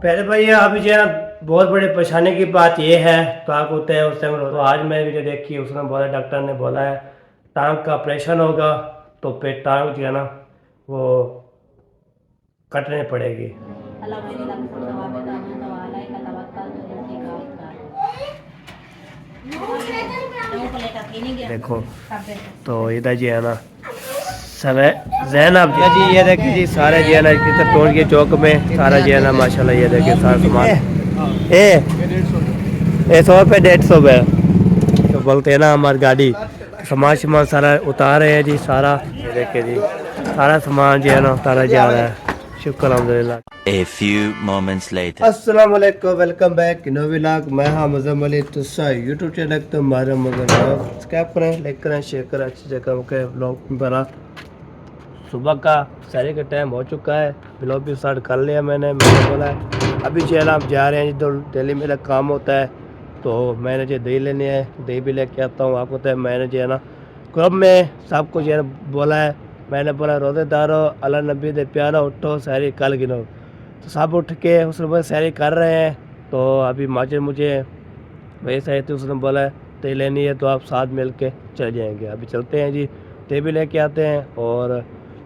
पहले भाई अभी जो है बहुत बड़ी परेशानी की बात यह है। तो आप होते हैं उस टाइम तो आज मैं वीडियो देखी, उसने बोला, डॉक्टर ने बोला है टांग का ऑपरेशन होगा, तो फिर टांग जो है ना वो कटने पड़ेगी। देखो तो इधर जी है ना समय जैनब जी, ये देखिए जी सारे जो है ना कितना तोड़ के चौक में सारा जो है ना माशाल्लाह, ये देखिए सारा सामान ए 100 रुपये 150 रुपये तो बोलते हैं ना हमारी गाड़ी सामान सारा उतार रहे हैं जी सारा। ये देखिए जी सारा सामान जो है ना उतारा जा रहा है। शुक्र अल्हम्दुलिल्लाह। A few moments later. अस्सलाम वालेकुम, वेलकम बैक नो व्लॉग। मैं हाँ मुज़म्मिल अली तुसा यूट्यूब चैनल तो हमारे मगर सब्सक्राइब करें, लाइक करें, शेयर करें। अच्छी जगह के ब्लॉग बना। सुबह का सारे का टाइम हो चुका है, ब्लॉग भी स्टार्ट कर लिया मैंने बोला है अभी जो आप जा रहे हैं तो डेली मेरा काम होता है, तो मैंने जो दही लेने है दही भी लेके आता हूँ। आपको तो मैंने जो है ना क्लब में सबको जो है बोला है, मैंने बोला रोज़ेदारो अल्लाह नबी दे प्यारा उठो सहरी कल गिनो, तो सब उठ के उसने सहरी कर रहे हैं। तो अभी माजर मुझे वैसे ही तो उसने बोला है दही लेनी है तो आप साथ मिल के चले जाएंगे। अभी चलते हैं जी, दही भी लेके आते हैं और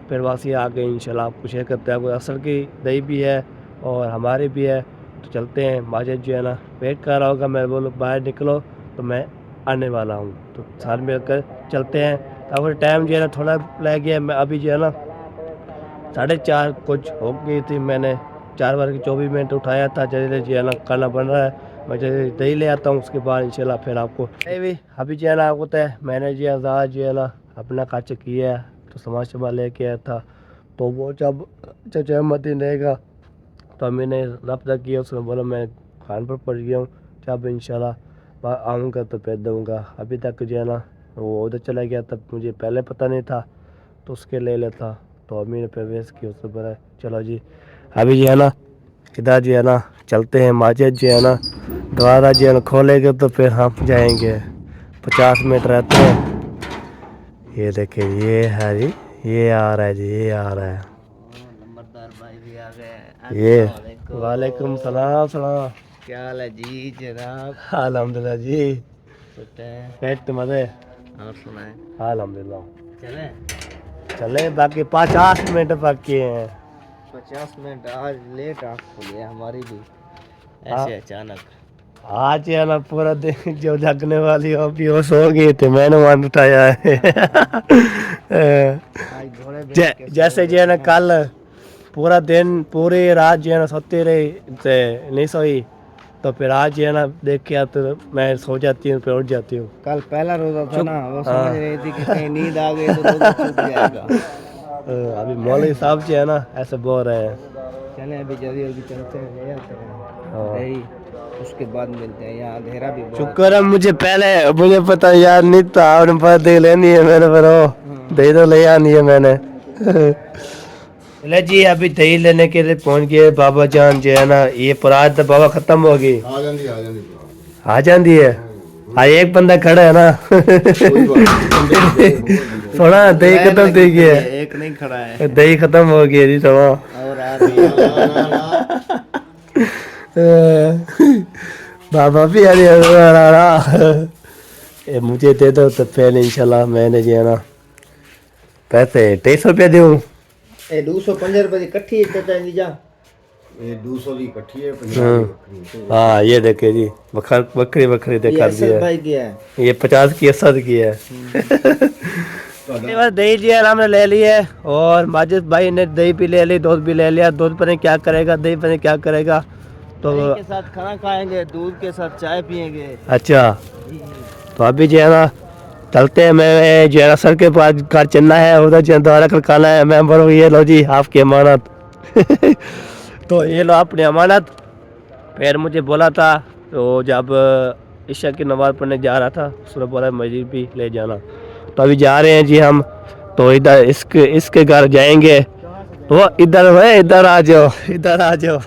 फिर वासी आके इंशाल्लाह आपको शेयर करते हैं। कोई असल की दही भी है और हमारी भी है, तो चलते हैं। माजिद जो है ना वेट कर रहा होगा, मैं बोलूँ बाहर निकलो तो मैं आने वाला हूँ, तो साथ मिलकर चलते हैं। अब टाइम जो है ना थोड़ा लग गया, मैं अभी जो है ना 4:30 कुछ हो गई थी, मैंने 4:24 उठाया था। जल्दी जो है ना खाना बन रहा है, मैं जल्दी दही ले आता हूँ, उसके बाद इंशाल्लाह फिर आपको अभी जो है ना आपको तो मैंने जो है ना अपना खर्च किया है, तो सामान सामान लेके आया था, तो वो जब जजहमती रहेगा तो अम्मी ने रब्ता किया, उसने बोला मैं खान पर पड़ गया हूँ, जब इंशाल्लाह आऊँगा तो फिर दूँगा। अभी तक जो है ना वो उधर चला गया, तब मुझे पहले पता नहीं था तो उसके ले लेता, तो अम्मी ने प्रवेश किया, उससे बोला चलो जी अभी जो है ना इधर जो है ना चलते हैं। माजिद जो है ना दोबारा जो है ना खोलेंगे तो फिर हम जाएंगे। 50 मिनट रहते हैं। ये देखिए ये है जी, ये आ रहा है जी, ये आ रहा है नंबरदार भाई भी आ ये। गए। वालेकुम सलाम सलाम। क्या हाल है जी जनाब? अल्हम्दुलिल्लाह जी, पेट मजे। और सुनाए? अल्हम्दुलिल्लाह। चले चले बाकी 50 मिनट बाकी हैं। 50 मिनट आज लेट आँख खुली है हमारी भी, हाँ। ऐसे अचानक। आज है ना पूरा दिन जो जगने वाली हो भी वो सो गए थे, मैंने मान उठाया है। आज घोड़े बैठ के जैसे जो है ना कल पूरा दिन पूरी रात जो है ना सोती रही थे, नहीं सोई, तो फिर आज जो है ना देख के तो मैं सो जाती हूँ फिर उठ जाती हूँ। कल पहला रोजा था ना, वो समझ हाँ। रही थी कि कहीं नींद आ गई तो रोजा छूट जाएगा। अभी मौलवी साहब जो है ना ऐसे बोल रहे हैं। चले अभी जल्दी जल्दी चलते हैं, ले आते हाँ। हैं दही, उसके बाद मिलते हैं। यहाँ अंधेरा भी बहुत शुक्र है मुझे पता यार नहीं था, आपने पता दे लेनी है मैंने, पर दही तो ले आनी है मैंने। चले जी अभी दही लेने के लिए पहुंच गए। बाबा जान जो है ना ये परात तो बाबा खत्म हो गई, आ जाती है। हाँ एक बंदा खड़ा है ना। थोड़ा दही खत्म थी गया, एक नहीं खड़ा है दही खत्म हो गई जी थोड़ा। और आ रही है। बाबा भी आ रहा। ये मुझे दे दो तो फिर इंशाल्लाह मैंने जो है ना पैसे 250 रुपया दूँ। ए 250 रुपए की इकट्ठी चाचा जी जा। ये 200 की इकट्ठी है, 50 की बकरी। हाँ ये देखे जी बकरी बकरी ये देखा असद दिया, भाई की है। ये 50 की 80 की है। बस दही जी हमने ले ली है और माजिद भाई ने दही भी ले ली, दूध भी ले लिया। दूध पता नहीं क्या करेगा, दही पता नहीं क्या करेगा, तो दही के साथ खाना खाएंगे, दूध के साथ चाय पिएंगे। अच्छा तो अभी जो है ना चलते हैं। मैं जो है ना सर के पास घर चलना है, उधर जो है दोबारा कल खाना है। मैं बोलूँ ये लो जी आपकी अमानत। तो ये लो अपनी अमानत। फिर मुझे बोला था तो जब ईशा की नमाज़ पढ़ने जा रहा था उसने बोला मस्जिद भी ले जाना, तो अभी जा रहे हैं जी हम। तो इधर इसके घर जाएंगे, तो इधर है, इधर आ जाओ, इधर आ जाओ।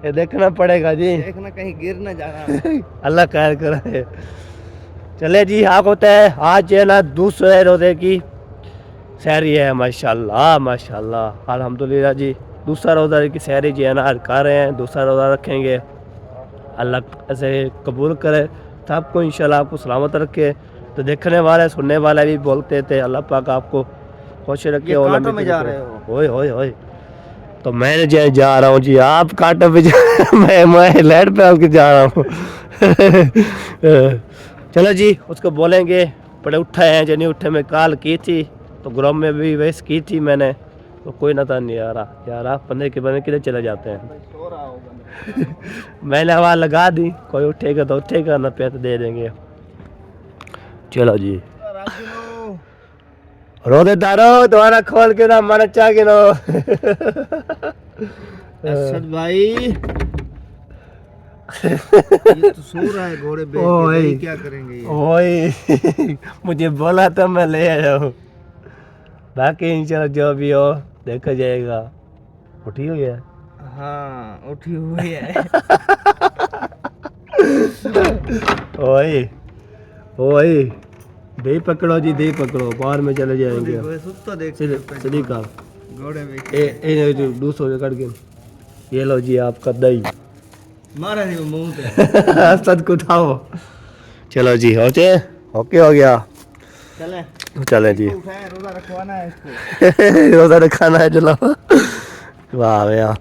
ये देखना पड़ेगा जी, देखना कहीं गिर न जाना। अल्लाह खैर करे। चले जी हाँ होता है। आज जो है ना दूसरे रोजे की सहरी है, माशाल्लाह माशाल्लाह अल्हम्दुलिल्लाह जी। दूसरा रोज़ा की सहरी जो है ना आज कर रहे हैं, दूसरा रोज़ा रखेंगे। अल्लाह ऐसे कबूल करे, सबको इंशाल्लाह आपको सलामत रखे। तो देखने वाले सुनने वाले भी बोलते थे अल्लाह पाक आपको खुश रखे। ये और कांटों लंबी में जा जिंदगी रहे दे। हो? ओए ओए ओए, तो मैं जा रहा हूँ जी, आप कांटों पे जा मैं लाइट पे आपके जा रहा हूँ। चलो जी, उसको बोलेंगे बड़े उठा है जो नहीं उठे। मैं कॉल की थी तो ग्रुप में भी वैस की थी मैंने, तो कोई ना था नहीं आ रहा यार। आप 15 के बंदे किधर चले जाते हैं। सो रहा होगा। मैंने आवाज़ लगा दी, कोई उठेगा तो उठेगा, ना पैसे दे देंगे। चलो जी, रो दे तारो तुम्हारा खोल के ना माना चाह के नो। असद भाई ये तो सो रहा है घोड़े पे, ओए। भाई क्या करेंगे ये? ओए मुझे बोला था मैं ले आया हूँ, बाकी इंशाल्लाह जो भी हो देखा जाएगा। उठी हुई है। हाँ उठी हुई है। ओए ओए, दे पकड़ो जी, दे पकड़ो, बाहर में चले जाएंगे। देखो ये सुत्ता देख सीधी का घोड़े पे ए 200 कट के ये लो जी आपका दही। मारा नहीं वो मुंह पे। सद को उठाओ। चलो जी, ओके ओके हो गया। चले चले जी, उठाए, रोजा रखवाना है इसको। रोजा रखाना है। चलो वाह भैया,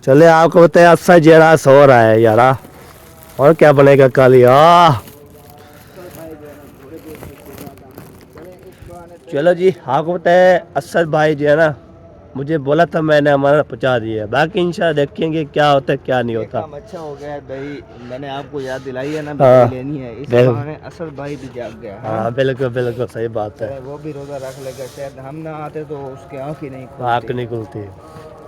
चले आपको बताए अच्छा जरा सो रहा है यारा, और क्या बनेगा कल यार। चलो जी, आपको बताए असद भाई जो है ना मुझे बोला था, मैंने हमारा पहुंचा दिया। बाकी इंशाल्लाह देखेंगे क्या होता है क्या नहीं होता। काम अच्छा हो गया है भाई, मैंने आपको याद दिलाई है ना, हाँ। दवाई लेनी है इस बिल्कुल। बहाने असद भाई भी जाग गया। हाँ बिल्कुल बिल्कुल सही बात है। वो भी रोजा रख लेगा, शायद हम ना आते तो उसके आँख ही नहीं आँख खुलती। नहीं खुलती।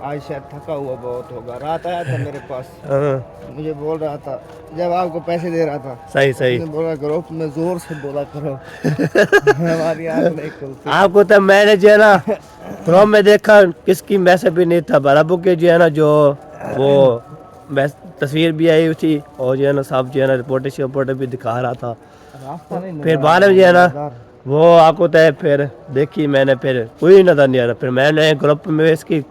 आज शायद थका हुआ बहुत होगा। रात आया था मेरे पास, हाँ, मुझे बोल रहा था जब आपको पैसे दे रहा था, सही सही। उसने बोला करो, मैं जोर से बोला करो। हमारी आँख नहीं खुलती। आपको तो मैंने जो है ना क्रोम में देखा, किसकी मैसेज भी नहीं था, बराबर के जो है ना जो वो तस्वीर भी आई थी, और जो है ना साहब जो है ना रिपोर्टर भी दिखा रहा था। रास्ता नहीं फिर नजर बाद आ में जो है ना रहा। वो आपको तय फिर देखी मैंने, फिर कोई नजर नहीं आ रहा। फिर मैंने ग्रुप में इसकी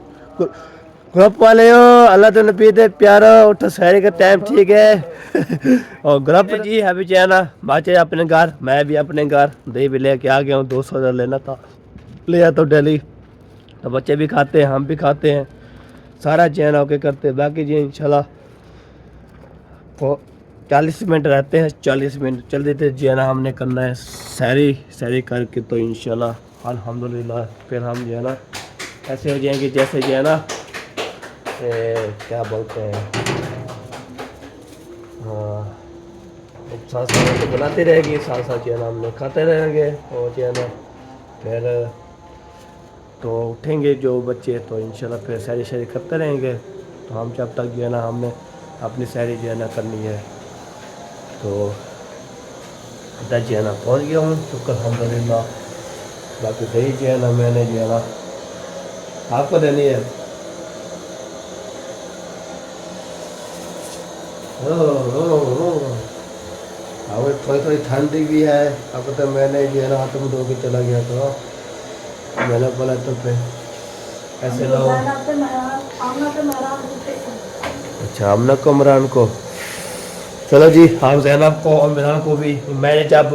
ग्रुप वाले हो अल्लाह तो नबी दे प्यारो उठो, शहरी का टाइम ठीक है। और ग्रुप जी अभी जो है ना बच्चे अपने घर, मैं भी अपने घर दही भी लेके आ गया हूँ। 200 लेना था, ले तो डेली, तो बच्चे भी खाते हैं हम भी खाते हैं, सारा चैन होके करते हैं। बाकी जी इंशाल्लाह को 40 मिनट रहते हैं, 40 मिनट चल देते जी है ना, हमने करना है सैरी करके, तो इंशाल्लाह अल्हम्दुलिल्लाह फिर हम जो है ना ऐसे हो जाएंगे जैसे जो है ना क्या बोलते हैं, हाँ साथ साथ तो बनाते रहेंगे, साथ साथ जो है ना हमने खाते रहेंगे। और जो है ना फिर तो उठेंगे जो बच्चे, तो इंशाल्लाह फिर सैरी करते रहेंगे। तो हम जब तक जो है ना हमने अपनी सैरी जो है ना करनी है। तो इधर जो है ना पहुँच गया हूँ, शुक्र अल्हम्दुलिल्लाह। बाकी दही जो है ना मैंने जो है ना आपको देनी है। अब थोड़ी ठंडी भी है, अब तो मैंने जो है ना हाथ में धो के चला गया, तो मैंने बोला तो फिर ऐसे लो। अच्छा अमना को इमरान को, चलो जी आप जैनब को और इमरान को भी। मैंने जब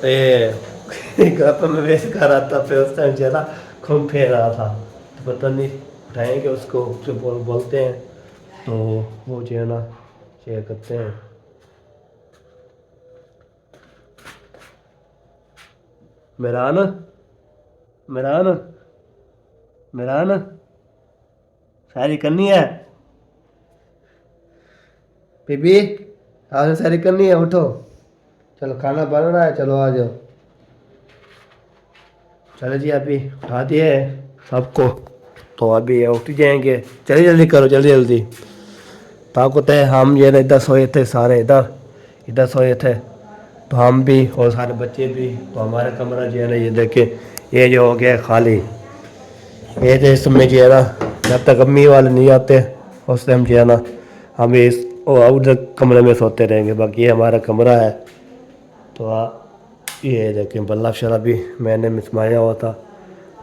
घर में वेस्ट कर रहा था, फिर उस टाइम जो है ना घूम फिर रहा था, तो पता नहीं उठाएंगे उसको, जो बोलते हैं तो वो जो है ना शेयर करते हैं। मेरान मेरान मेरान शायरी करनी है बीबी, आपने शायरी करनी है, उठो चलो खाना बन रहा है, चलो आ जाओ। चलो जी अभी उठा दिए सबको, तो अभी उठ जाएंगे। जल्दी जल्दी करो, जल्दी जल्दी। तो आपको तय हम ये इधर सोए थे, सारे इधर सोए थे, तो हम भी और सारे बच्चे भी। तो हमारा कमरा जो है ना ये देखे, ये जो हो गया खाली, ये जो इसमें जो है ना जब तक अम्मी वाले नहीं आते उस टाइम जो है ना हम इस उधर कमरे में सोते रहेंगे। बाकी ये हमारा कमरा है। तो ये देखें बल्ला शरा भी मैंने मिसमाया हुआ था,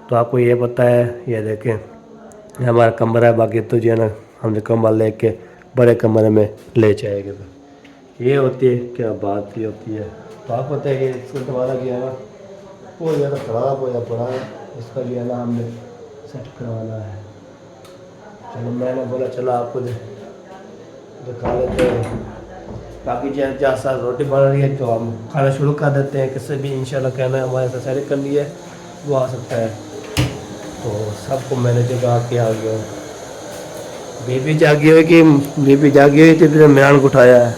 तो आपको ये पता है, ये देखें ये हमारा कमरा है, बाकी तो जो है ना हमने कमरा लेके बड़े कमरे में ले जाएंगे। ये होती है क्या बात ही होती है। तो आपको पता है कि इसको दोबारा किया ना वो ज़्यादा ख़राब हो या पड़ा है, इसका जो है ना हमने सेट करवाना है। चलो मैंने बोला चलो आपको दिखा देते हैं। बाकी जहाँ साथ रोटी बन रही है तो हम खाना शुरू कर देते हैं। किससे भी इंशाल्लाह कहना है हमारे साथ सैर करनी है वो आ सकता है। तो सबको मैंने जगह के आ गया। बेबी जागी हुई कि बेबी जागी हुई थी फिर मैंने को उठाया है।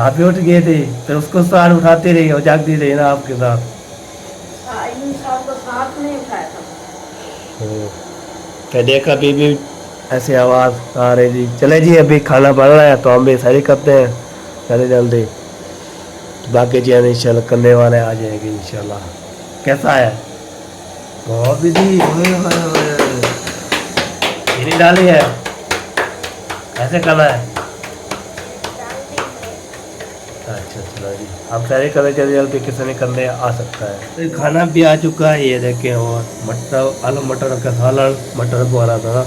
आप भी उठ गए थे फिर उसको साथ उठाते रही और जागती रही ना आपके साथ। क्या देखा बीबी ऐसी आवाज़ आ रही थी। चले जी अभी खाना बन रहा है तो हम भी सैरी करते हैं जल्दी जल्दी। बाकी जी इंशाल्लाह करने वाले आ जाएंगे इंशाल्लाह। कैसा है बहुत बिजी चीनी डाली है कैसे करना है। अच्छा चलो जी आप सारे करें जल्दी जल्दी किसी ने करने आ सकता है। तो खाना भी आ चुका है ये देखें। और मटर आलू मटर का सालन मटर बोला था।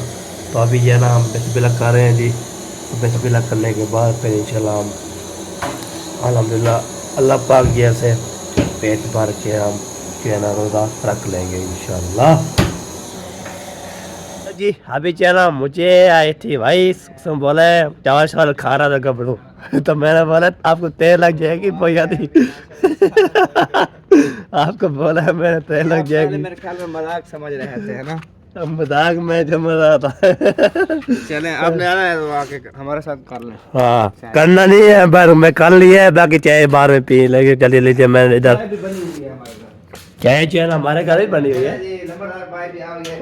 तो अभी ये ना हम बिस्मिल्लाह कर रहे हैं जी। तो बिस्मिल्लाह करने के बाद फिर इंशाल्लाह हम अल्हम्दुलिल्लाह अल्लाह पाक जैसे पेट भर के हम जो है ना रोज़ा रख लेंगे इंशाल्लाह जी। अभी चला मुझे आई थी भाई उसने बोला चावल चावल खा रहा था गबड़ू तो मैंने बोला आपको तेल लग जाएगी भैया दी आपको बोला मैंने तेल लग जाएगी। मेरे ख्याल में मजाक समझ रहे थे है ना। मजाक में जम रहा था। चले आपने आना है तो आके हमारे साथ कर लें। हाँ करना नहीं है पर मैं कर लिया है। बाकी चाय बाहर में पी लेके चली लीजिए। मैंने इधर चाय भी बनी हुई है हमारे घर। चाय चाय हमारे घर ही बनी हुई है। नंबरदार भाई भी आ गए।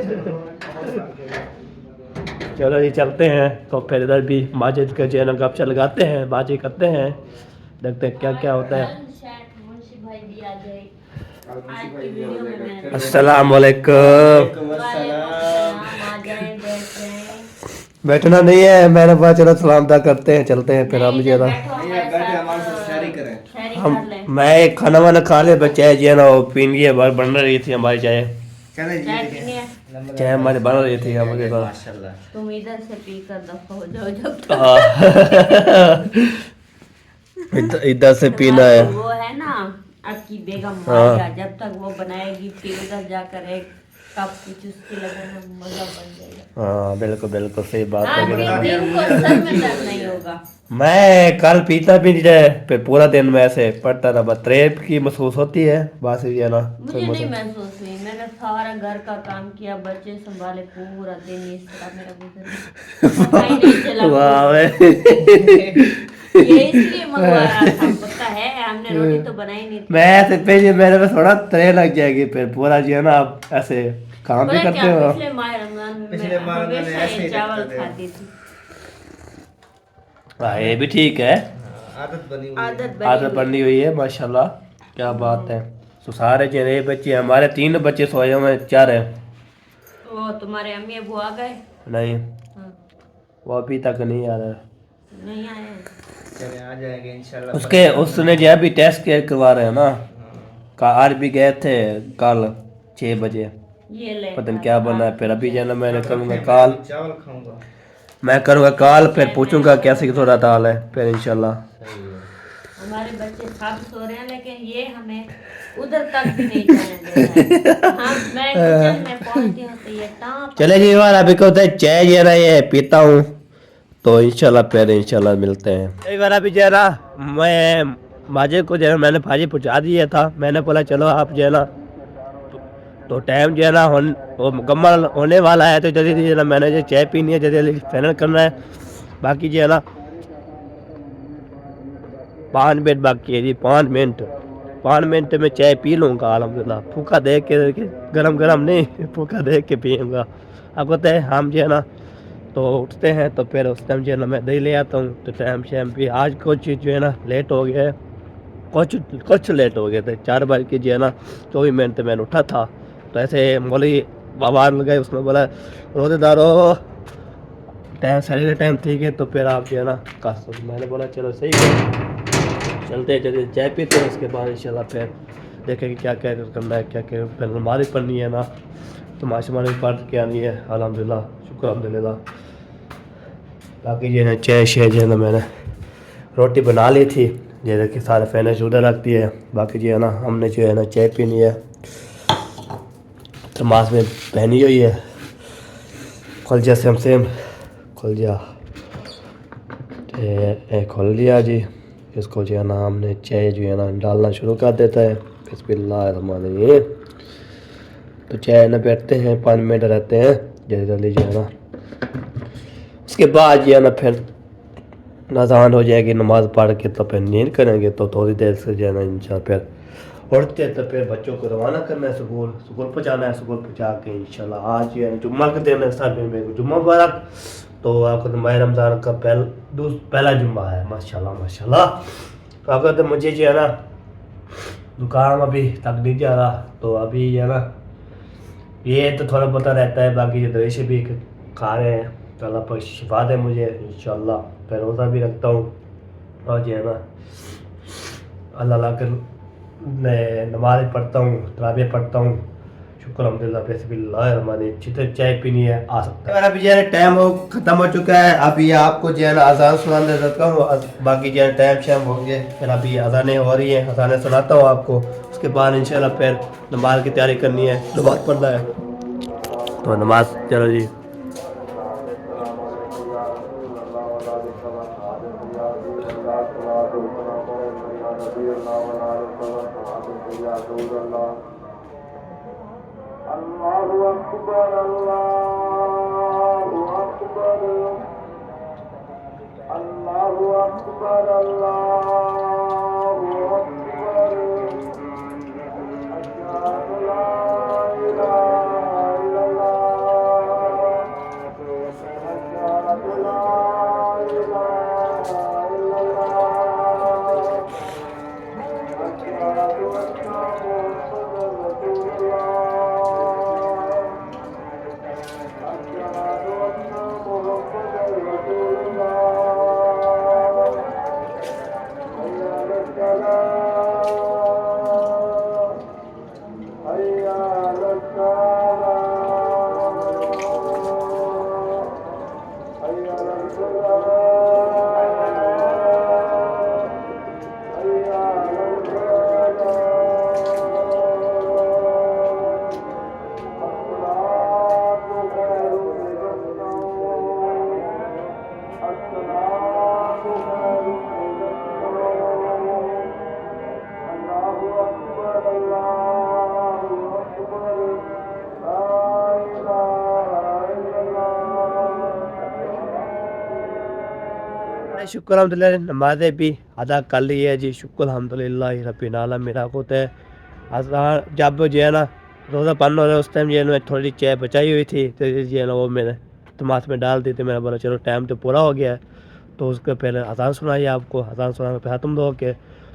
चलो जी चलते हैं। तो फिर इधर भी माजिद का चैनल गप शप लगाते हैं बाजी करते हैं देखते हैं क्या क्या होता है। अस्सलाम वालेकुम। बैठना नहीं है मैंने कहा चलो सलामता करते हैं चलते हैं फिर हम जो है हम मैं खाना वाना खा ले चाय जो है ना वो पीन लिए बन रही थी हमारी चाय। चाय हमारी बन रही थी हमारे पास। तुम इधर से पीकर दफा हो जाओ जब इधर से पीना है। वो है ना आपकी बेगम मारिया जब तक वो बनाएगी फिर उधर जाकर एक कप की चुस्की लगाना मजा बन जाएगा। हाँ बिल्कुल बिल्कुल सही बात हाँ, है। दिन को सर में दर्द नहीं होगा। मैं कल पीता भी नहीं है फिर पूरा दिन में ऐसे पड़ता रहा। बस त्रेप की महसूस होती है बस ये ना मुझे नहीं महसूस हुई। मैंने सारा घर का काम किया बच्चे संभाले पूरा दिन इस तरह मेरा गुजर पता ही नहीं चला। ये इसलिए मंगवाया था पता है हमने रोटी तो बनाई नहीं थी। मैं ऐसे पे मेरे में थोड़ा त्रे लग जाएगी फिर पूरा जो है ना आप ऐसे काम भी पता करते क्या हो। पिछले माह रमजान में पिछले माह रमजान में हमेशा ऐसे ही ये चावल रखते थे। खाती थी। हाँ ये भी ठीक है। आदत बनी हुई आदत आदत बनी हुई है माशाल्लाह क्या बात है। तो सारे चेहरे बच्चे हमारे 3 बच्चे सोए हुए 4 हैं। वो तुम्हारे अम्मी अबू आ गए? नहीं हाँ, वो अभी तक नहीं आ रहा। नहीं आए। चले आ जाएंगे इंशाल्लाह। उसके उसने जो अभी टेस्ट करवा रहे हैं ना आज भी गए थे कल 6 बजे ये ले पता नहीं क्या बना है। फिर अभी जाना मैंने करूँगा कल चावल खाऊंगा। मैं करूँगा कल फिर पूछूंगा कैसे की थोड़ा दाल है फिर इंशाल्लाह। हमारे बच्चे सब सो रहे हैं लेकिन ये हमें उधर तक भी नहीं जाने दे रहा है। हाँ, मैं किचन में पहुंचती हूँ तो ये टाँप चले जी यार अभी को चाय जे रहा है पीता हूँ तो इंशाल्लाह फिर इंशाल्लाह मिलते हैं। एक बार अभी जो है ना मैं माजे को जो है मैंने भाजी पहुँचा दिया था। मैंने बोला चलो आप जो है ना तो टाइम जो है ना वो मुकम्मल होने वाला है तो जल्दी जो है ना मैंने जो चाय पीनी है जल्दी जल्दी फाइनल करना है। बाकी जो है ना 5 मिनट बाकी है जी 5 मिनट में चाय पी लूँगा अल्हम्दुलिल्लाह। फूका देख के गरम गरम नहीं फूका देख के पीऊँगा। अब पता है हम जो है ना तो उठते हैं तो फिर उस टाइम जो है ना मैं दही ले आता हूँ तो टाइम शैम भी आज कुछ जो है ना लेट हो गया है कुछ लेट हो गए थे। 4 बज के जो है ना 24 मिनट मैंने उठा था तो ऐसे मौली आवाज़ लगाई उसने बोला रोजेदारो टाइम साढ़े का टाइम ठीक है तो फिर आप जो है ना कर सकते। मैंने बोला चलो सही है चलते चलते चाय पीते हैं उसके बाद इंशाल्लाह फिर देखें कि क्या क्या करना है, क्या क्या फिर नमाज़ पढ़नी है ना, तो माशाल्लाह भी पढ़ के आनी है। अल्हम्दुलिल्लाह, शुक्र अल्हम्दुलिल्लाह। बाकी जो है चाय शे जो है ना मैंने रोटी बना ली थी, जैसे कि सारे फैन उधर रख दिए। बाकी जो है ना हमने जो है ना चाय पीनी है, थर्मास में पहनी हुई है खुलजा सेम खुलजा खोल लिया जी। इसको जो है ना हमने चाय जो है ना डालना शुरू कर देता है। बिस्मिल्लाहिर्रहमानिर्रहीम। तो चाय ना बैठते हैं, 5 मिनट रहते हैं जल्दी जल्दी जो है ना। उसके बाद जो है ना फिर अज़ान हो जाएगी, नमाज़ पढ़ के तो फिर नींद करेंगे। तो थोड़ी देर से जो है ना इंशाल्लाह फिर उठते तो फिर बच्चों को रवाना करना है, स्कूल पहुँचाना है। स्कूल पहुँचा के इंशाल्लाह आज जो है जुम्मा के दिन है, सब में जुम्मा मुबारक। तो आपको तो माह रमज़ान का पहला जुम्मा है, माशाल्लाह माशाल्लाह। तो आपका तो मुझे जो है ना जुकाम अभी तक नहीं जा रहा, तो अभी जो है ना ये तो थोड़ा बहुत रहता है। बाकी जो दवाई भी खा रहे हैं, तो अल्लाह पर शिफा दे मुझे इंशाल्लाह। फिर रोज़ा भी रखता हूँ और जो है ना अल्लाह कर नमाज़ पढ़ता हूँ, तरावी पढ़ता हूँ। शुक्र अल्हम्दुलिल्लाह। बिस्मिल्लाहिर्रहमानिर्रहीम। जितने चाय पीनी है आ सकता है। अभी जो है टाइम ख़त्म हो चुका है। अभी आपको जो है ना अज़ान सुनाने देता हूँ, बाकी जो है टाइम शाम हो गए। फिर अभी अज़ानें हो रही हैं, अज़ानें सुनाता हूँ आपको। उसके बाद इंशाल्लाह फिर नमाज की तैयारी करनी है, नमाज़ पढ़ना है। तो नमाज चलो जी। शुक्र अल्हम्दुलिल्लाह नमाज़ें भी अदा कर ली है जी। शुक्र अल्हम्दुलिल्लाह रब्बिल आलमीन। मेरा को तो अज़ान जब जो है ना रोज़ा बंद हो रहा है उस टाइम जो है ना थोड़ी चाय बचाई हुई थी, तो जो है ना वो मैंने तमाश में डाल दी थी। मैंने बोला चलो टाइम तो पूरा हो गया है, तो उसके पहले अज़ान सुनाई आपको। अज़ान सुना के ख़त्म हो के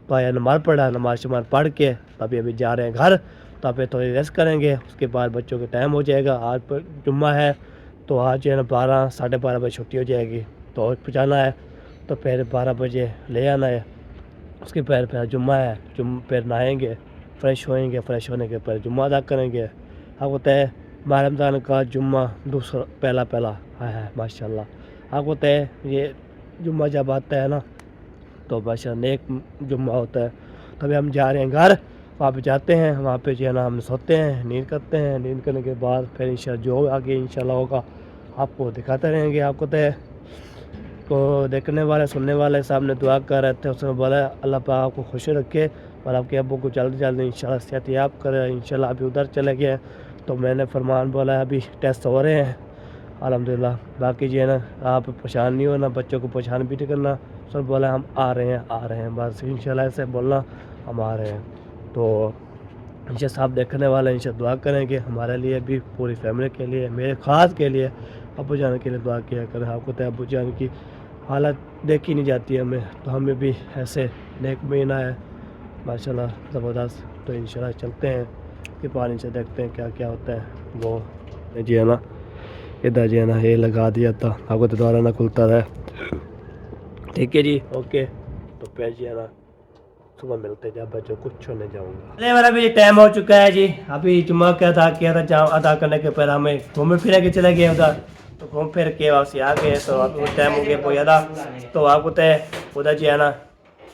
तो आया नमाज़ पढ़ा, नमाज शमाज पढ़ के अभी जा रहे हैं घर। तो अभी थोड़ी रेस्ट करेंगे, उसके बाद बच्चों के टाइम हो जाएगा। आज पर जुम्मा है, तो आज जो है ना 12 साढ़े 12 बजे छुट्टी हो जाएगी, तो पहुँचाना है। तो फिर 12 बजे ले आना है। उसके फिर जुम्मा है, फिर नहाएंगे, फ्रेश होएंगे, फ्रेश होने के फिर जुम्मा अदा करेंगे। आपको तय माह रमज़ान का जुम्मा दूसरा पहला है माशाल्लाह। आपको तय ये जुम्मा जब आता है ना तो माशाल्लाह नेक जुम्मा होता है। तभी हम जा रहे हैं घर, वहाँ पे जाते हैं, वहाँ पे जो है ना हम सोते हैं, नींद करते हैं। नींद करने के बाद फिर इंशाल्लाह जो आगे इंशाल्लाह होगा आपको दिखाते रहेंगे। आपको तय को देखने वाले सुनने वाले सामने दुआ कर रहे थे, उसने बोला अल्लाह पाक आपको खुश रखे और आपके अब्बू को जल्दी जल्दी इंशाल्लाह सेहतियाब करे। इंशाल्लाह अभी उधर चले गए, तो मैंने फरमान बोला अभी टेस्ट हो रहे हैं अल्हम्दुलिल्लाह। बाकी जो है ना आप परेशान नहीं होना, बच्चों को परेशान भी नहीं करना। सब बोला हम आ रहे हैं बस इंशाल्लाह ऐसे बोलना हम आ रहे हैं। तो इंशाल्लाह साहब देखने वाले इंशाल्लाह दुआ करेंगे हमारे लिए भी, पूरी फैमिली के लिए, मेरे ख़ास के लिए, अब्बू जान के लिए दुआ किया करें। आपको तो अब्बू जान की हालत देखी नहीं जाती है हमें, तो हमें भी ऐसे नेक महीना है माशाल्लाह ज़बरदस्त। तो इंशाल्लाह चलते हैं कि पानी से देखते हैं क्या क्या होता है। वो जी है ना इधर जो है ना ये लगा दिया था, आपको तो दोबारा ना खुलता रहा। ठीक है जी, ओके। तो फिर जो है ना सुबह मिलते जब बच्चों कुछ होने जाऊंगा। चलिए मेरा भी टाइम हो चुका है जी। अभी जुम्मा का अदा किया था, जाम अदा करने के पहले हमें घूमे फिरे के चले गए उधर, तो घूम फिर के वापसी आ गए। तो अब टाइम हो गया बहुत ज़्यादा। तो आपको तय उधर जी है ना,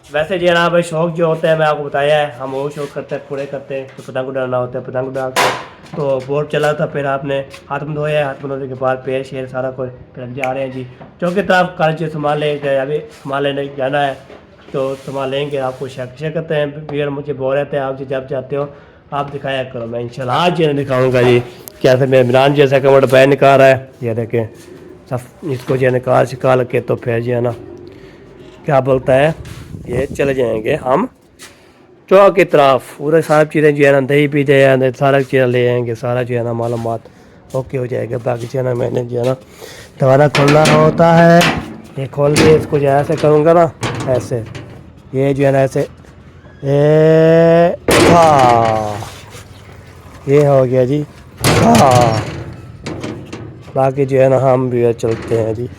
वैसे जी है ना भाई शौक जो होता है मैं आपको बताया है, हम वो शौक करते हैं पूरे करते हैं। तो पतंग उड़ाना होता है, पतंग उड़ा के तो बोट चला था। फिर आपने हाथ में धोया, हाथ में धोने के बाद पेड़ शेर सारा कुछ, फिर हम जा रहे हैं जी चौक की तरफ। कल जी सामान ले गए, अभी सामान लेने जाना है तो सामान लेंगे। आपको शेयर करते हैं, भैया मुझे बोल रहे थे आप जी जब जाते हो आप दिखाया करो। मैं इंशाल्लाह आज ये दिखाऊंगा जी। क्या से मेरा इमरान जैसा कमर बैन निकाल रहा है, ये देखें सब इसको जो निकाल के तो फिर जो है ना क्या बोलता है, ये चले जाएंगे हम चौक की तरफ। पूरे सारी चीज़ें जो है ना दही पी जाए, सारा चीज़ें ले आएंगे, सारा जो है ना मालूमात ओके हो जाएगा। बाकी जो है ना मैंने जो है ना दोबारा खोलना होता है, ये खोल के इसको जो है ऐसे करूँगा ना, ऐसे ये जो है ना ऐसे ये हो गया जी। बाकी जो है ना हम भी चलते हैं जी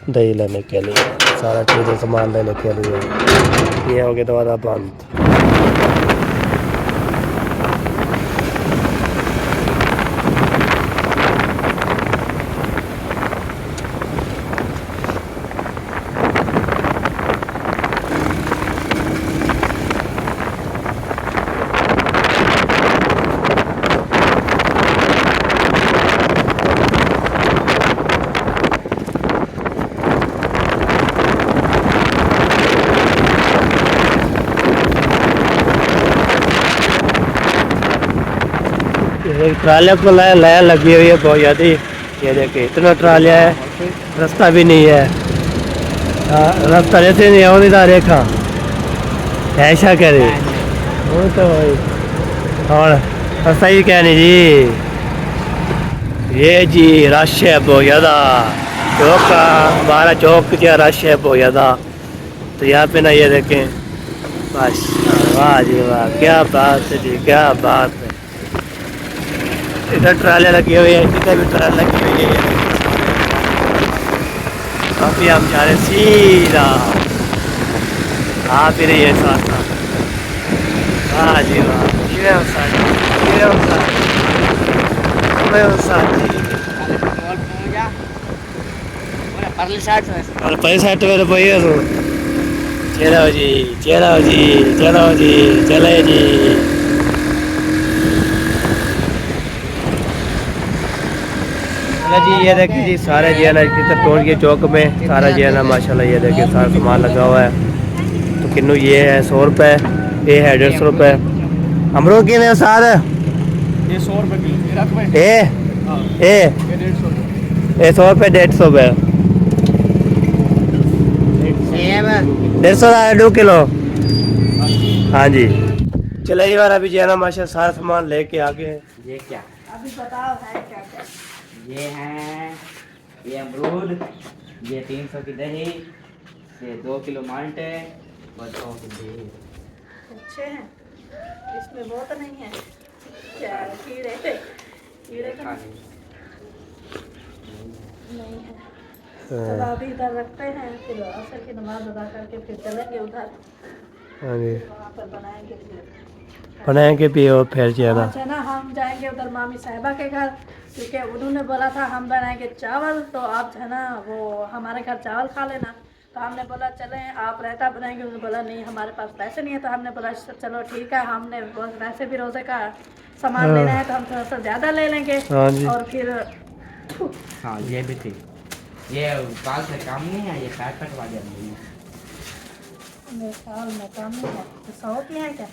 दही लेने के लिए, सारा चीज़ें सामान लेने के लिए। ये हो गया दोबारा बंद। एक ट्राले को लाइन लगी हुई है बहुत ज़्यादा। ये देखिए इतना ट्रालिया है, रास्ता भी नहीं है। रास्ता जैसे नहीं है उधर रेखा ऐसा कह रही वो तो भाई। और रास्ता ही क्या नहीं जी, ये जी रश है बहुत ज़्यादा। चौक का हमारा चौक जो रश है बहुत ज़्यादा। तो यहाँ पे ना ये देखें बस, वाह जी वाह, क्या बात है जी, क्या बात है। इधर ट्राले लगी हुई है, इधर भी ट्राले लगी हुई है। काफ़ी हम जा रहे सीधा आप ही रही है साथ साथ। वाह जी वाह, पहले साइड मेरे भैया तो चलो जी चलो जी चलो जी चले जी। जी ये देखिए जी सारे जो है ना कितना पहुँच गए चौक में, सारा जो है ना माशाल्लाह। ये देखिए सारा सामान लगा हुआ है। तो किन्नू ये है 100 रुपये, ये है 150 रुपये। अमरूद की में साथ ये 100 रुपये ये 100 रुपये 150 रुपये 150 2 किलो। हाँ जी चले जी बार अभी जो है ना माशा सारा सामान लेके आ गए। ये क्या अभी बताओ है क्या क्या। ये हैं, ये अमरूद, ये 300 की दही, ये 2 किलो माल्टे और 100 की दही। अच्छे हैं, इसमें वो तो नहीं है क्या कीड़े कीड़े का नहीं है। चलो अभी इधर रखते हैं, फिर असर की नमाज अदा करके फिर चलेंगे उधर। हाँ जी वहाँ पर बनाएंगे बनाएंगे भी और फिर जो है ना अच्छा ना हम जाएंगे उधर मामी साहिबा के घर, क्योंकि उन्होंने बोला था हम बनाएंगे चावल, तो आप जो है ना वो हमारे घर चावल खा लेना। तो हमने बोला चलें आप रायता बनाएंगे, उन्होंने बोला नहीं हमारे पास पैसे नहीं है। तो हमने बोला चलो ठीक है, हमने वैसे भी रोज़े का सामान लेना है तो हम थोड़ा सा ज़्यादा ले लेंगे। हाँ जी और फिर हाँ ये भी थी, ये बाल से काम नहीं है, ये पैट कटवा दिया मैंने। मेरे ख्याल में कम ही है, तो 100 की है क्या?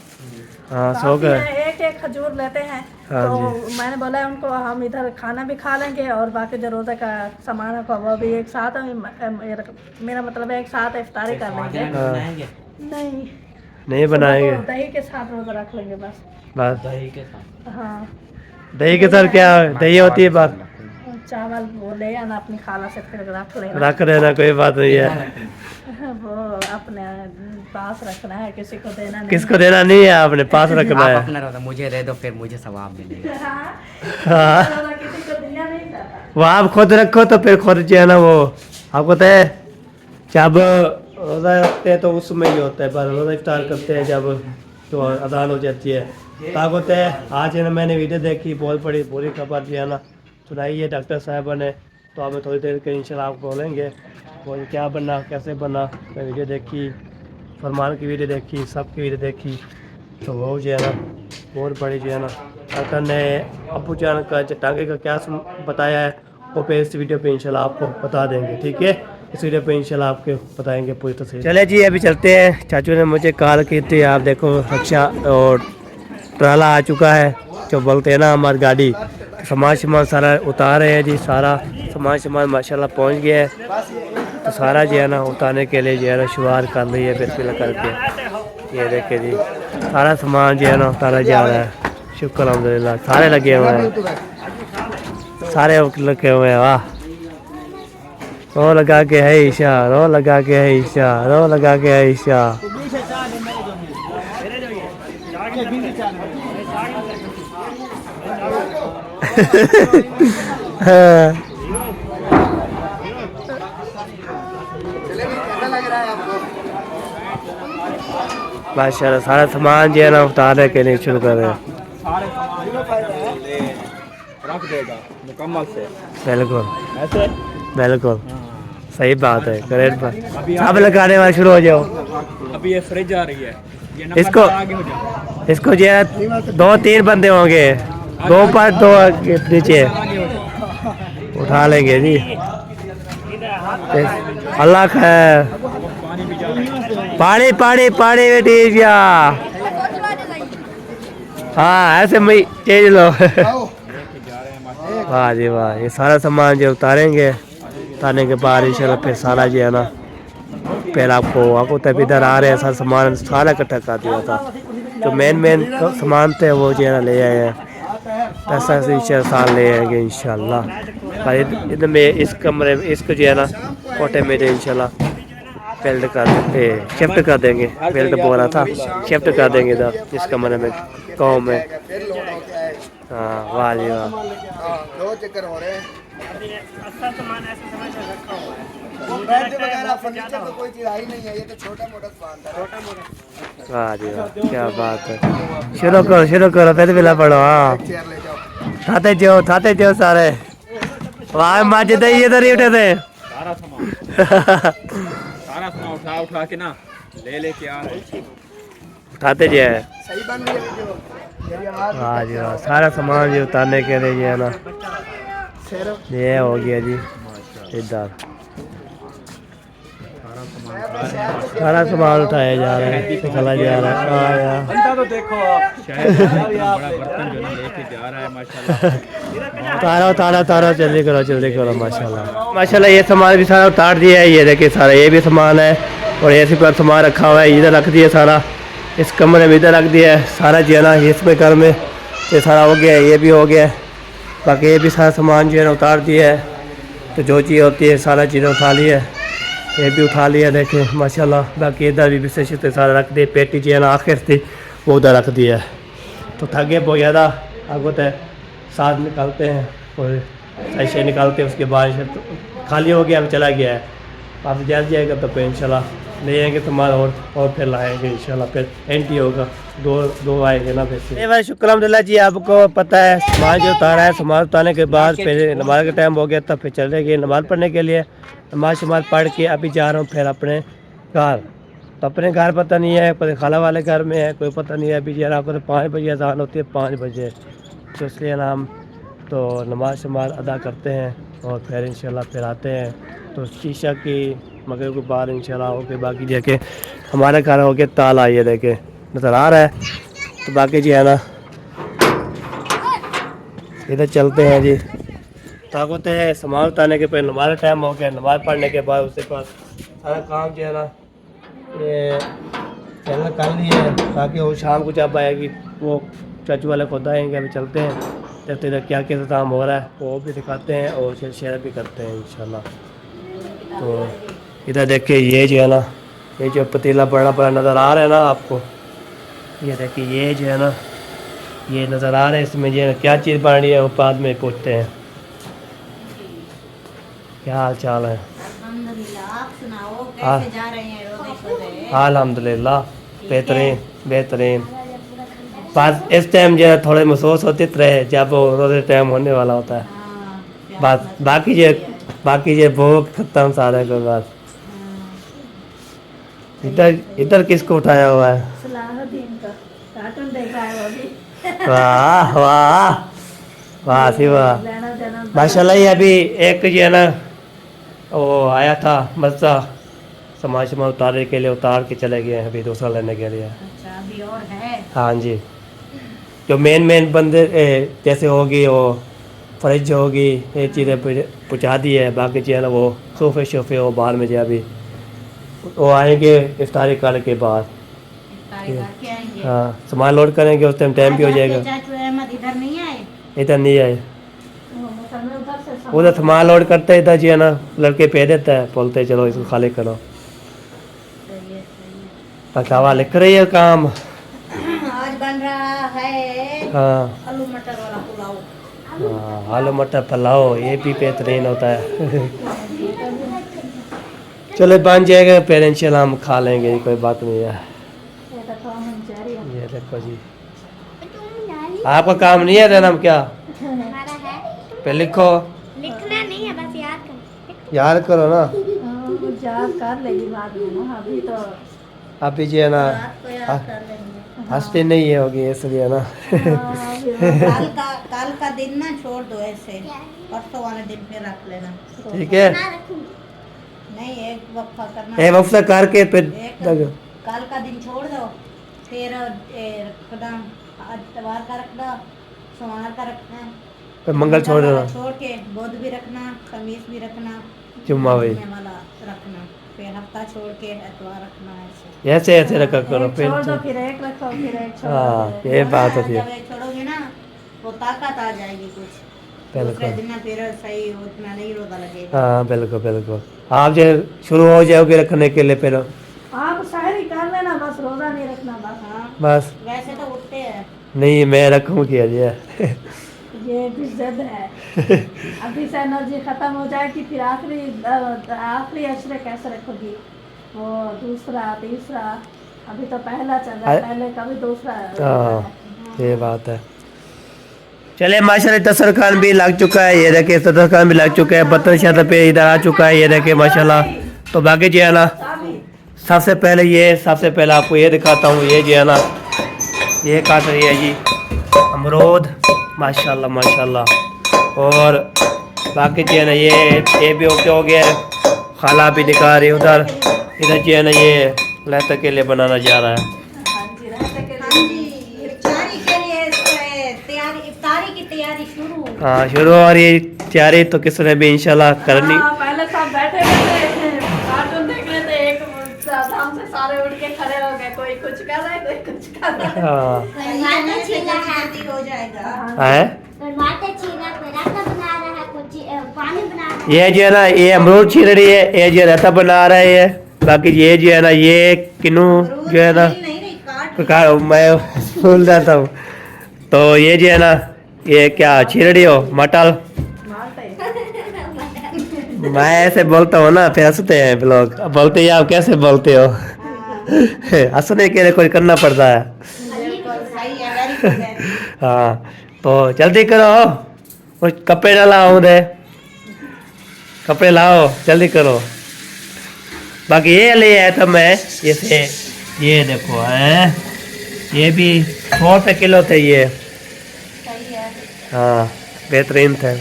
हाँ तो 100 का आप एक एक खजूर लेते हैं। हाँ तो मैंने बोला उनको हम इधर खाना भी खा लेंगे और बाकी जो रोज़े का सामान है वो भी एक साथ मेरा मतलब है एक साथ इफ्तारी कर लेंगे। बनाएंगे नहीं बनाएंगे, तो दही के साथ रोज़ा रख लेंगे बस। बस दही के साथ। हाँ दही के साथ क्या दही होती है बात चावल वो ले आना अपनी खाला से फिर रख लेना। रख देना कोई बात नहीं है। वो अपने पास रखना है, किसी को देना नहीं। किसको देना नहीं है, आपने पास रखना आप है। अपना रोज़ा मुझे दे दो, फिर मुझे सवाब मिलेगा। हाँ रोज़ा किसी को दिया नहीं जाता। वो आप खुद रखो तो फिर खुद जो है ना वो आपको तो है जब रोज़ा रखते हैं तो उसमें ही होता है, पर रोज़ा इफ्तार करते हैं जब तो अजान हो जाती है। ताकत है आज है ना, मैंने वीडियो देखी, बहुत बड़ी बुरी खबर जो है ना सुनाई है डॉक्टर साहब ने, तो हमें थोड़ी देर के इंशाल्लाह आपको बोलेंगे वो क्या बना कैसे बना। मैं वीडियो देखी, फरमान की वीडियो देखी, सब की वीडियो देखी, तो वो जो है ना बहुत बड़ी जो है ना डॉक्टर ने अबू जान का टांगे का क्या बताया है वो पे इस वीडियो पे इंशाल्लाह आपको बता देंगे, ठीक है। इस वीडियो पे इंशाल्लाह आपको बताएंगे पूरी तस्वीर। चले जी अभी चलते हैं। चाचू ने मुझे कॉल की थी, आप देखो रक्षा और ट्राला आ चुका है, जो बोलते हैं ना हमारी गाड़ी, सामान सारा उतार रहे हैं जी। सारा सामान माशाल्लाह पहुंच गया है, तो सारा जो है ना उतारने के लिए जो है ना शुरुआत कर ली है बिस्मिल्लाह करके। ये देखे जी सारा सामान जो है ना उतारा जा रहा है, शुक्र अल्हम्दुलिल्लाह। सारे लगे हुए हैं, सारे लगे हुए हैं। वाह, रो लगा के है ईशा, रो लगा के है ईशा, रो लगा के है ईशा। माशाल्लाह सारा सामान जो है ना उतारने के लिए शुरू कर रहे हैं। रख देगा मुकम्मल से, बिल्कुल ऐसे बिल्कुल सही बात है। ग्रेट बात, अब लगाने वाले शुरू हो जाओ। अभी ये फ्रिज आ रही है, ये इसको आगे हो जाए, इसको जो है 2-3 बंदे होंगे, 2 ऊपर 2 नीचे उठा लेंगे जी। अल्लाह खैर, पानी भी जा रहा है। पानी पानी पानी में दीज गया। हाँ ऐसे मैं तेज लो। वाह जी वाह, ये सारा सामान जो उतारेंगे, उतारने के बाद इंशाल्लाह फिर सारा जो है ना फिर आपको तब इधर आ रहे हैं, सारा सामान सारा इकट्ठा कर दिया था। जो मेन सामान थे वो जो है ना ले आए हैं, ऐसा से साल ले आएंगे इंशाल्लाह। इधर में इस कमरे में इसको जो है ना कोटे में इंशाल्लाह बिल्ड कर शिफ्ट कर देंगे। बिल्ड बोल रहा था, शिफ्ट कर देंगे इधर इस कमरे में गाँव में। हाँ वाह जी वाह, दो चक्कर हो रहे हैं। कोई चीज आई नहीं है, ये तो छोटा मोटा सामान था। वाह जी वाह, क्या बात है। शुरू करो फिर बिला पढ़ो। हाँ थाते जो सारे वाह माजिद इधर ही उठे थे। सारा सामान उठा के ना लेके आ रहे, उठाते जो है। सही बन रही है। वाह जी वाह, सारा सामान जी उतारने के लिए जो है ना ये हो गया जी इधर। सारा सामान उठाया जा रहा है, निकला जा रहा है। तो देखो बड़ा बर्तन जो लेके जा रहा है माशाल्लाह। तारा जल्दी करो माशाल्लाह। ये सामान भी सारा उतार दिया है, ये देखिए सारा ये भी सामान है, और ऐसे पर सामान रखा हुआ है, इधर रख दिया सारा, इस कमरे में इधर रख दिया है सारा जो है ना। इसमें घर में ये सारा हो गया है, ये भी हो गया है, बाकी ये भी सारा सामान जो है ना उतार दिया है। तो जो चीज़ होती है सारा चीज़ें उठा ली है, ये भी उठा लिया देखें माशाल्लाह। बाकी इधर भी विशेष सारा रख दिए, पेटी जो है ना आखिर थी वो उधर रख दिया है। तो थके बहुत ज़्यादा आगे तो साथ निकालते हैं और ऐसे निकालते हैं, उसके बाद खाली हो गया, अब चला गया है। आप जल्द जाएगा तो फिर इंशाल्लाह ले आएंगे सामान और फिर लाएंगे इंशाल्लाह। फिर एंटी होगा, दो आएंगे ना फिर। भाई शुक्र अल्हम्दुलिल्लाह जी, आपको पता है सामान जो उतारा है, सामान उतारने के बाद फिर नमाज का टाइम हो गया था, फिर चले गए नमाज़ पढ़ने के लिए। नमाज पढ़ के अभी जा रहा हूँ फिर अपने घर। तो अपने घर पता नहीं है, कोई खाला वाले घर में है, कोई पता नहीं है। अभी जरा आपको 5 बजे अज़ान होती है, 5 बजे, तो इसलिए ना हम तो नमाज अदा करते हैं और फिर इंशाल्लाह फिर आते हैं। तो शीशा की मगर के बाद इंशाल्लाह हो के बाकी देखे हमारे घर हो गया ताला, ये देखे नज़र आ रहा है। तो बाकी जी है ना इधर चलते हैं जी, ताकत है सामान उतारने के फिर नमाज टाइम हो गया। नमाज पढ़ने के बाद उसके पास सारा काम जो है ना ये पहले कर लिए है, ताकि वो शाम को जब आएगी वो चाचू वाले खुद आएंगे। अभी चलते हैं, देखते इधर क्या क्या काम हो रहा है वो भी दिखाते हैं और शेयर भी करते हैं इंशाल्लाह। तो इधर देखिए ये जो है ना, ये जो पतीला बड़ा बड़ा नज़र आ रहा है ना आपको, ये देखिए ये जो है ना ये नज़र आ रहा है, इसमें ये क्या चीज़ बन रही है वो बाद में पूछते हैं। क्या हाल चाल है? अल्हम्दुलिल्लाह, आप सुनाओ हाँ। कैसे जा रहे हैं अल्हम्दुलिल्लाह बेहतरीन बेहतरीन। बस इस टाइम जो है थोड़े महसूस होते रहे जब वो रोज़े टाइम होने वाला होता है। बस बाकी ये भूख खत्म सारे को बस। इधर किसको उठाया हुआ है? सलाहुद्दीन का कार्टून देख रहा है वो भी। वाह वाह वाह सी वाह लेना देना माशाल्लाह। ये अभी एक जो है ना वो आया था मस्सा समाज में उतारने के लिए, उतार के चले गए हैं अभी दूसरा लेने के लिए। अच्छा अभी और है। हाँ जी, जो मेन बंदे जैसे होगी वो फ्रिज होगी ये चीज़ें पहुँचा दी है। बाकी चीज़ें ना वो सोफे शोफे वो बाहर में जो अभी वो आएंगे इफ्तारी करने के बाद। हाँ सामान लोड करेंगे उस टाइम भी हो जाएगा। चाचू अहमद इधर नहीं आए? इधर नहीं आए, वो मोटर में उधर से उधर सामान लोड करते हैं, इधर जो है ना लड़के पे देता है, बोलते हैं चलो इसको खाली करो। हवा लिख रही है काम। आज बन रहा है हाँ आलू मटर वाला पुलाव। हाँ आलू मटर पुलाव ये भी बेहतरीन होता है। चलो बन जाएगा फिर इंशाल्लाह हम खा लेंगे, कोई बात नहीं है। ये देखो हम जा रही है। ये देखो जी आपका काम नहीं है देना क्या? हमारा है पे लिखो, लिखना नहीं है, बस याद कर। याद करो ना। वो याद कर लेगी बाद में ना, अभी तो अभी जो है ना रात को याद कर लेंगे। हंसती नहीं होगी इसलिए ना। कल का दिन ना छोड़ दो ऐसे, परसों वाले दिन पे रख लेना। ठीक है नहीं एक वक्फा करना, एक वफ्ता करके फिर कल का दिन छोड़ दो, फिर रखना इतवार का रखना, सोमवार का रखना, फिर मंगल छोड़ देना, छोड़ के बुध भी रखना, खमीस भी रखना, जुम्मा भी जुम्मे वाला रखना, फिर हफ्ता छोड़ के इतवार रखना। ऐसे ऐसे ऐसे रखा करो एक फिर। छोड़ दो फिर एक रखो फिर एक छोड़ हाँ दो। ये बात होती जब है। ये छोड़ोगे ना वो ताकत आ जाएगी कुछ, दूसरे बिल्कुल दिन ना फिर सही उतना नहीं रोजा लगेगा। हाँ बिल्कुल बिल्कुल। आप जो शुरू हो जाओगे रखने के लिए फिर आप शायरी कर लेना, बस रोजा नहीं रखना बस। हाँ बस वैसे तो उठते हैं। नहीं मैं रखूँगी अजय। ये भी जिद है। अभी से एनर्जी खत्म हो जाएगी फिर आखिरी अशरे कैसे रखोगी? वो दूसरा तीसरा, अभी तो पहला चल रहा है, पहले कभी दूसरा। हाँ ये बात है। चले माशाल्लाह दस्तरखान भी लग चुका है, ये देखे दस्तरखान भी लग चुका है, बर्तन शर्तन पे इधर आ चुका है, ये देखे माशाल्लाह। तो बाकी जो है ना सबसे पहले आपको ये दिखाता हूँ, ये जो है ना ये काट रही है जी अमरूद माशाल्लाह माशाल्लाह। और बाकी जो है ना ये भी ओके हो गया, खाला भी निकाल रही उधर। इधर जो है ना ये लहता के लिए बनाना जा रहा है। हाँ जी इफ्तारी के लिए तैयारी, इफ्तारी की तैयारी शुरू। हाँ शुरू हो रही है तैयारी, तो किसने भी इंशाल्लाह करनी। हाँ, पहले सब बैठे हुए थे कार्टून देख रहे थे, एक शाम से सारे उठ के खड़े हो गए, कोई कुछ कर रहा है कोई कुछ कर रहा है। हाँ टमाटर छीला है, जल्दी हो जाएगा। है टमाटर छीला, कोई रायता बना रहा है, कुछ पानी बना रहा है। ये जो है ना ये अमरूद छील रही है, ये जो रायता बना रहे है। बाकी ये जो है ना ये किन्नू जो है ना नहीं नहीं काट मैं भूल जाता हूँ। तो ये जो है ना ये क्या छील रही हो? मटर। मैं ऐसे बोलता हूँ ना फिर हंसते हैं लोग, बोलते हैं आप कैसे बोलते हो? हंसने के लिए कुछ करना पड़ता है। सही है, वेरी गुड है। हाँ तो जल्दी करो, कुछ कपड़े ना लाओ दे, कपड़े लाओ जल्दी करो। बाकी ये ले आया था मैं, ये देखो है, ये भी 100 रुपये किलो थे ये। सही है। हाँ बेहतरीन थे।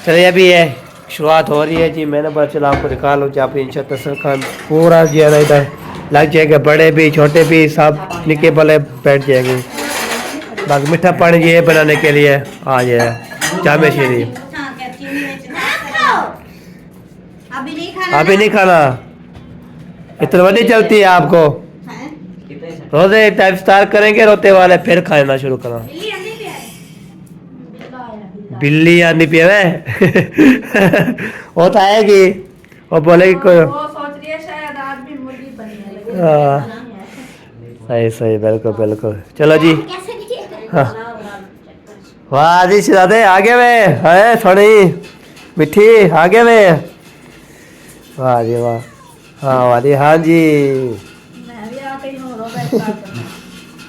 चलिए अभी ये शुरुआत हो रही है जी, मैंने बोला चलो आपको दिखा लो जहाँ पे इंशाअल्लाह दस्तरखान पूरा जो है ना इधर लग जाएगा, बड़े भी छोटे भी सब निके बड़े बैठ जाएंगे। बाकी मीठा पानी ये बनाने के लिए आ जाए जामे शीरी। हाँ, क्या चीनी में अभी नहीं खाना? अभी नहीं खाना, इतना नहीं चलती है आपको। हैं? रोजे इफ्तार करेंगे रोते वाले, फिर खाना शुरू करना। बिल्ली अंडे भी आए? बिल्ली या नहीं पिए वो तो आएगी, वो बोलेगी कोई। वो सोच रही है शायद आज भी मुर्गी बनी है, लेकिन हाँ। नहीं है। सही सही बिल्कुल बिल्कुल। चलो जी कैसे नहीं? हाँ। वाह जी सिरादे आगे में है थोड़ी मिठी आगे में। वाह जी वाह हाँ वाली हाँ जी। मैं भी आ गई हूँ रोज़ा इफ्तार करने।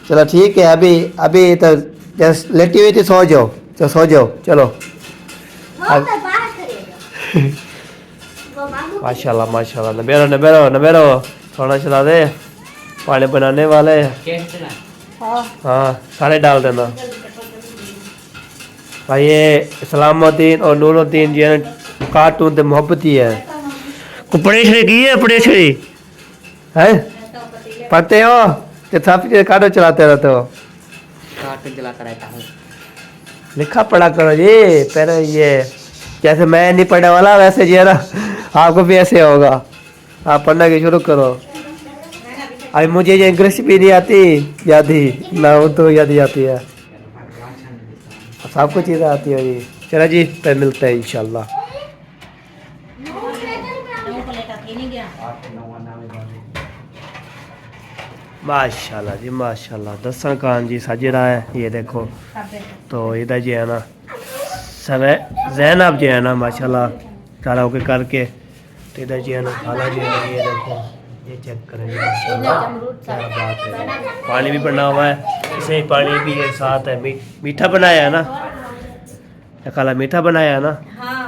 चलो ठीक है, अभी अभी तो जस्ट लेटी हुई थी, सो जाओ, तो सो जाओ चलो। अब माशाल्लाह माशाल्लाह, नबेरो नबेरो नबेरो, थोड़ा चला दे, पानी बनाने वाले हैं। कैसे हाँ सारे डाल देना भाई। ये सलामुद्दीन और नूरुद्दीन जी कार्टून तो मोहब्बती है। को परेशानी की है, परेशानी है पढ़ते हो तो सब काटो चलाते रहते हो। कार्टून चलाता रहता हूँ। लिखा पढ़ा करो जी, पहले ये जैसे मैं नहीं पढ़ने वाला वैसे जी है ना, आपको भी ऐसे होगा। आप पढ़ना की शुरू करो। अभी मुझे ये इंग्लिश भी नहीं आती याद ही ना, उर्दू याद ही आती है, सब कुछ चीज़ें आती है जी। चलो जी फिर मिलते हैं इंशाल्लाह। माशाल्लाह जी माशाल्लाह, दसन खान जी सज रहा है ये देखो। तो इधर जी है ना सर जैनब जी है ना माशाल्लाह सारा होके करके। तो इधर जी है ना खाला जी है ना, ये देखो ये चेक करें माशाल्लाह क्या बात है। पानी भी बना हुआ है, इसे पानी भी है साथ है। मीठा बनाया है ना खाला, मीठा बनाया है ना। हाँ,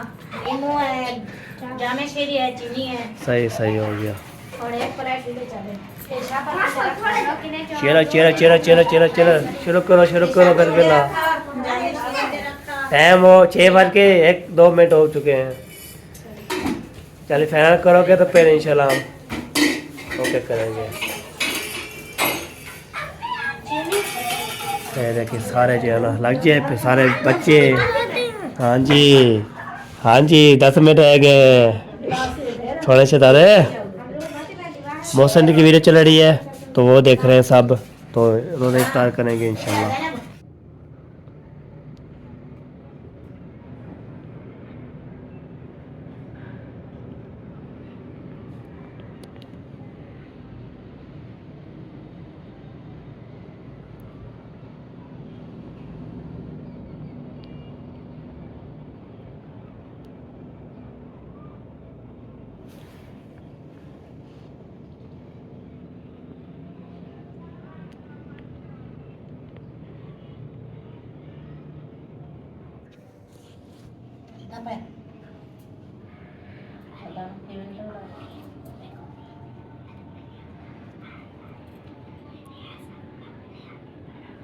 नींबू है, जामे शेरी है, चीनी है सही सही हो गया। और एक पराठे ले चले। चेरा चेरा चेरा चेरा चेरा चेरा शुरू करो करके ला। टाइम हो 6:01 हो चुके हैं। चलिए फाइनल करोगे तो फिर इंशाल्लाह हम ओके करेंगे। देखिए सारे जो है ना लग जाए फिर सारे बच्चे। हाँ जी 10 मिनट रह गए। थोड़े से तारे मौसम की वीडियो चल रही है तो वो देख रहे हैं सब, तो रोज़ा इफ्तार करेंगे इंशाल्लाह।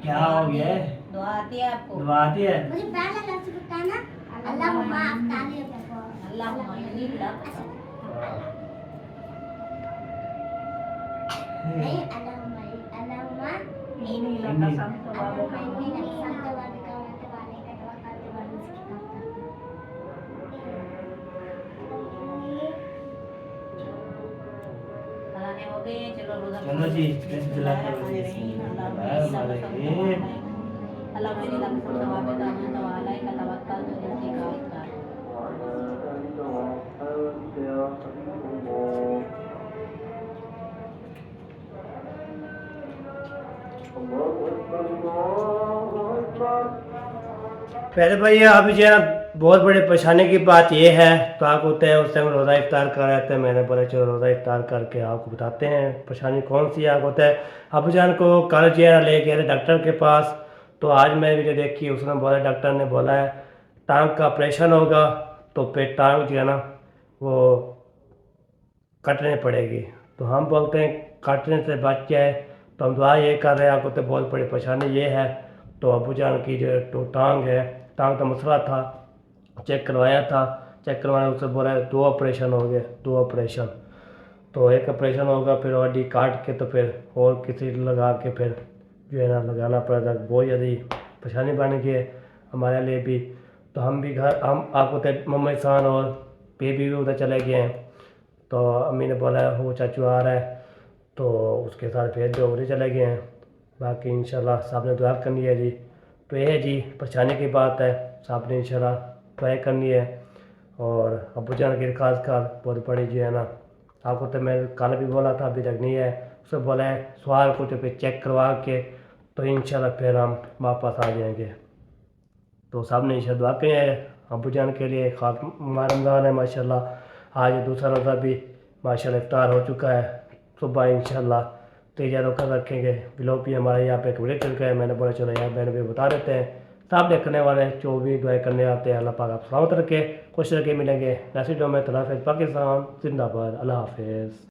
क्या हो गया? दुआ आती है आपको? दुआ आती है? मुझे पहले लफ्ज़ बताना, अल्लाहुम्मा अफ्तारी बताओ। अल्लाहुम्मा नहीं मिला नहीं अल्लाहुम्मा अल्लाहुम्मा नींद लगा सब तो बाबू का नहीं नहीं संत वाले का वाले का तवक्कल वाले इसकी खाने हो गए। चलो रोजा चलो जी अल्लाह मेरी रब को सवाब दे दामन वाला का तवक्कल तो जिसकी का होता है। पहले भाई आप जो है बहुत बड़ी परेशानी की बात ये है, तो आपको होता है उस टाइम रोज़ा इफ्तार कर रहे थे। मैंने बोला चलो रोज़ा इफ्तार करके आपको बताते हैं परेशानी कौन सी है। आपको होता है अबू जान को कल जो है ले गए थे डॉक्टर के पास। तो आज मैं वीडियो देखी, उसने बोला डॉक्टर ने बोला है टांग का ऑपरेशन होगा, तो फिर टांग जो है ना वो कटने पड़ेगी। तो हम बोलते हैं काटने से बच जाए, तो हम दुआ ये कर रहे हैं। आपको तो बहुत बड़ी परेशानी ये है। तो अबू जान की जो तो टांग है, टांग का मसला था, चेक करवाया था। चेक करवाने उससे बोला 2 ऑपरेशन हो गए, 2 ऑपरेशन। तो एक ऑपरेशन होगा फिर हड्डी काट के तो फिर और किसी लगा के फिर जो है ना लगाना पड़ेगा। बहुत ज़्यादा परेशानी बन गई है हमारे लिए भी। तो हम भी घर हम आपको तो मम्मी सान और बेबी भी उधर चले गए हैं। तो अम्मी ने बोला वो चाचू आ रहा है तो उसके साथ फिर जो उधर चले गए हैं। बाकी इंशाल्लाह साहब ने दुआ करनी है जी। तो ये है जी परेशानी की बात है, साहब ने इंशाल्लाह दुआ करनी है। और अबू जान की खास बहुत बड़ी जो है ना, आपको तो मैं कल भी बोला था अभी तक नहीं है। उससे बोला है सवाल को तो फिर चेक करवा के तो इंशाल्लाह फिर हम वापस आ जाएंगे। तो साहब ने इंशाल्लाह दुआ की है अबू जान के लिए। खास रमज़ान है माशाल्लाह, आज दूसरा रोज़ा भी माशाल्लाह इफ्तार हो चुका है। सुबह इंशाल्लाह तेजा रोका रखेंगे। व्लॉग भी हमारे यहाँ पे एक वीडियो चल रहा है, मैंने बोला चलो यार बहन भी बता देते हैं। सब देखने वाले जो भी दुआएं करने आते हैं अल्लाह पाक आप सलामत रखे, खुश रखे। मिलेंगे नेक्स्ट वीडियो में। तला हाफिज़, पाकिस्तान जिंदाबाद, अल्लाह हाफिज़।